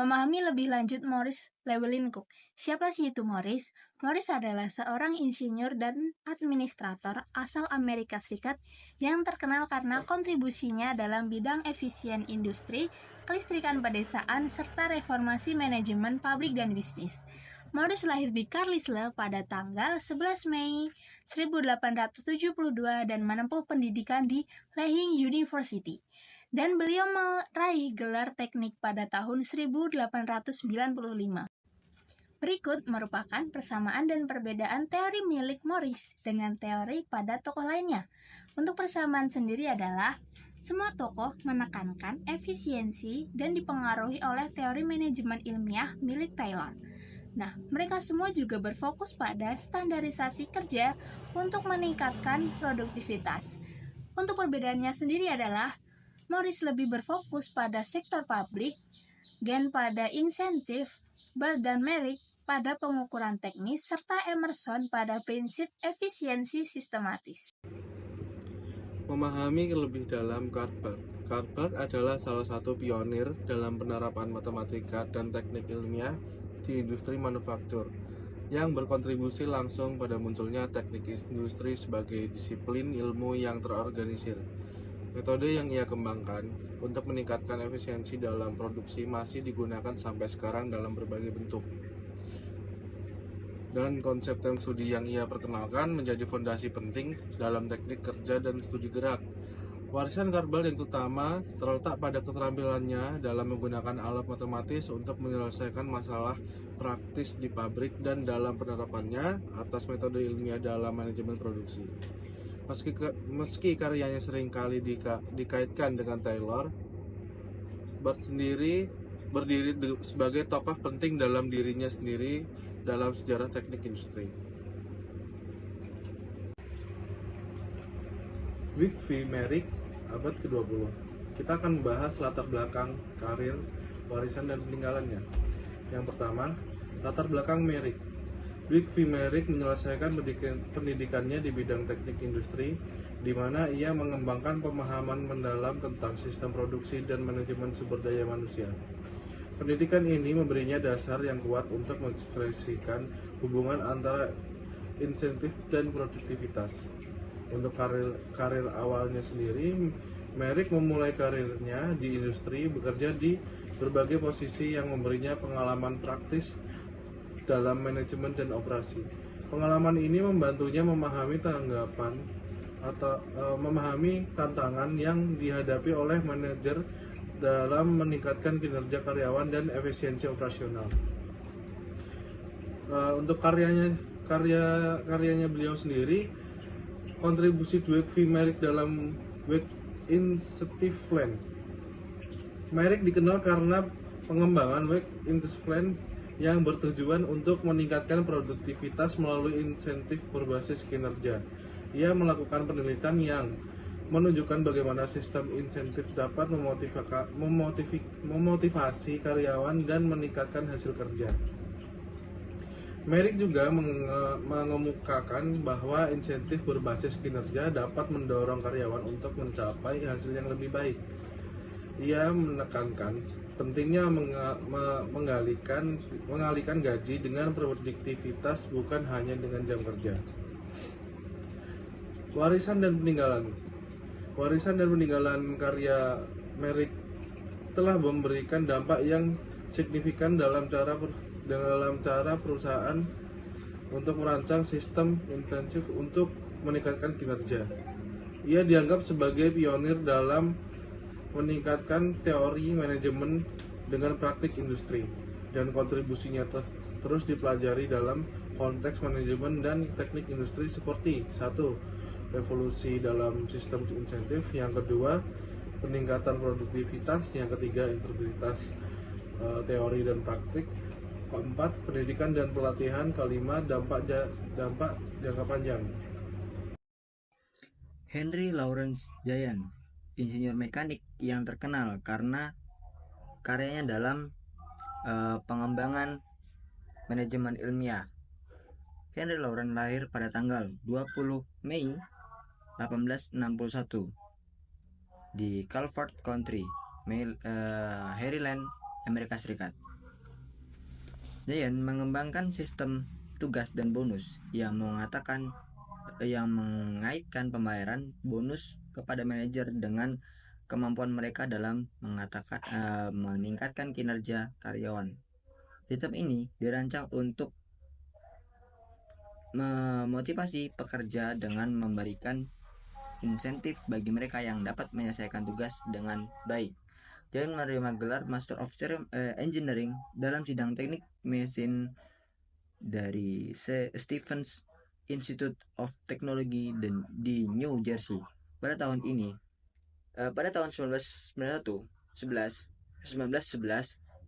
Memahami lebih lanjut Maurice Llewellyn Cook. Siapa sih itu Maurice? Maurice adalah seorang insinyur dan administrator asal Amerika Serikat yang terkenal karena kontribusinya dalam bidang efisien industri, kelistrikan pedesaan, serta reformasi manajemen publik dan bisnis. Maurice lahir di Carlisle pada tanggal 11 Mei 1872 dan menempuh pendidikan di Lehigh University. Dan beliau meraih gelar teknik pada tahun 1895. Berikut merupakan persamaan dan perbedaan teori milik Maurice dengan teori pada tokoh lainnya. Untuk persamaan sendiri adalah semua tokoh menekankan efisiensi dan dipengaruhi oleh teori manajemen ilmiah milik Taylor. Nah, mereka semua juga berfokus pada standarisasi kerja untuk meningkatkan produktivitas. Untuk perbedaannya sendiri adalah Maurice lebih berfokus pada sektor publik, Gen pada insentif, Bar dan Merrick pada pengukuran teknis, serta Emerson pada prinsip efisiensi sistematis. Memahami lebih dalam Karl. Karl adalah salah satu pionir dalam penerapan matematika dan teknik ilmiah di industri manufaktur, yang berkontribusi langsung pada munculnya teknik industri sebagai disiplin ilmu yang terorganisir. Metode yang ia kembangkan untuk meningkatkan efisiensi dalam produksi masih digunakan sampai sekarang dalam berbagai bentuk. Dan konsep dan studi yang ia perkenalkan menjadi fondasi penting dalam teknik kerja dan studi gerak. Warisan Karl yang terutama terletak pada keterampilannya dalam menggunakan alat matematis untuk menyelesaikan masalah praktis di pabrik dan dalam penerapannya atas metode ilmiah dalam manajemen produksi. Meski karyanya seringkali dikaitkan dengan Taylor, berdiri sebagai tokoh penting dalam dirinya sendiri dalam sejarah teknik industri. Wick V. Merrick, abad ke-20. Kita akan membahas latar belakang, karir, warisan, dan peninggalannya. Yang pertama, latar belakang Merrick. Wick V. Merrick menyelesaikan pendidikannya di bidang teknik industri, di mana ia mengembangkan pemahaman mendalam tentang sistem produksi dan manajemen sumber daya manusia. Pendidikan ini memberinya dasar yang kuat untuk mengekspresikan hubungan antara insentif dan produktivitas. Untuk karir awalnya sendiri, Merrick memulai karirnya di industri, bekerja di berbagai posisi yang memberinya pengalaman praktis dalam manajemen dan operasi. Pengalaman ini membantunya memahami memahami tantangan yang dihadapi oleh manajer dalam meningkatkan kinerja karyawan dan efisiensi operasional. Untuk karyanya beliau sendiri, kontribusi Wick V. Merrick dalam Wick Incentive Plan. Merrick dikenal karena pengembangan Wick Incentive Plan yang bertujuan untuk meningkatkan produktivitas melalui insentif berbasis kinerja. Ia melakukan penelitian yang menunjukkan bagaimana sistem insentif dapat memotivasi karyawan dan meningkatkan hasil kerja. Merrick juga mengemukakan bahwa insentif berbasis kinerja dapat mendorong karyawan untuk mencapai hasil yang lebih baik. Ia menekankan pentingnya mengalihkan gaji dengan produktivitas, bukan hanya dengan jam kerja. Warisan dan peninggalan karya Merrick telah memberikan dampak yang signifikan dalam cara perusahaan untuk merancang sistem intensif untuk meningkatkan kinerja. Ia dianggap sebagai pionir dalam meningkatkan teori manajemen dengan praktik industri, dan kontribusinya terus dipelajari dalam konteks manajemen dan teknik industri seperti 1. Revolusi dalam sistem insentif, yang kedua peningkatan produktivitas, yang ketiga integritas teori dan praktik, keempat pendidikan dan pelatihan, kelima dampak jangka panjang. Henry Lawrence Giant, insinyur mekanik yang terkenal karena karyanya dalam pengembangan manajemen ilmiah. Henry Lawrence lahir pada tanggal 20 Mei 1861 di Calvert County, Maryland, Amerika Serikat. Giant mengembangkan sistem tugas dan bonus yang mengaitkan pembayaran bonus kepada manajer dengan kemampuan mereka dalam meningkatkan kinerja karyawan. Sistem ini dirancang untuk memotivasi pekerja dengan memberikan insentif bagi mereka yang dapat menyelesaikan tugas dengan baik. Giant menerima gelar Master of Engineering dalam sidang teknik mesin dari Stevens Institute of Technology di New Jersey pada tahun 1911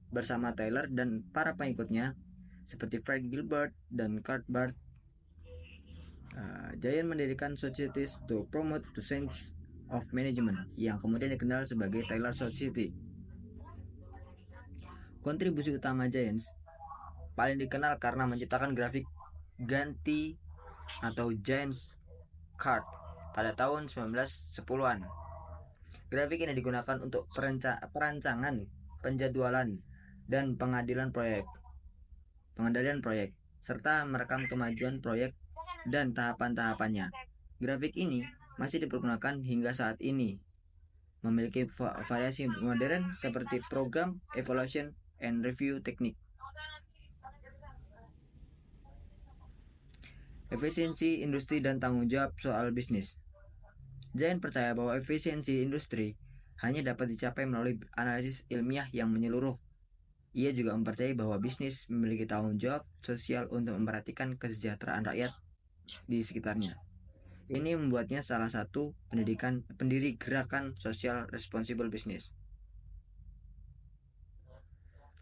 bersama Taylor dan para pengikutnya seperti Fred Gilbert dan Kurt Barth. Giant mendirikan Societies to Promote the Science of Management yang kemudian dikenal sebagai Taylor Society. Kontribusi utama Giants paling dikenal karena menciptakan grafik ganti atau Giants Card pada tahun 1910-an. Grafik ini digunakan untuk perancangan, penjadwalan, dan pengendalian proyek, serta merekam kemajuan proyek dan tahapan-tahapannya. Grafik ini masih dipergunakan hingga saat ini. Memiliki variasi modern seperti program, evaluation, and review teknik. Efisiensi industri dan tanggung jawab soal bisnis. Giant percaya bahwa efisiensi industri hanya dapat dicapai melalui analisis ilmiah yang menyeluruh. Ia juga mempercayai bahwa bisnis memiliki tanggung jawab sosial untuk memperhatikan kesejahteraan rakyat di sekitarnya. Ini membuatnya salah satu pendiri gerakan Social Responsible Business.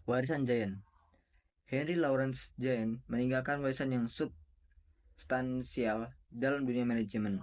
Warisan Giant. Henry Lawrence Giant meninggalkan warisan yang substansial dalam dunia manajemen.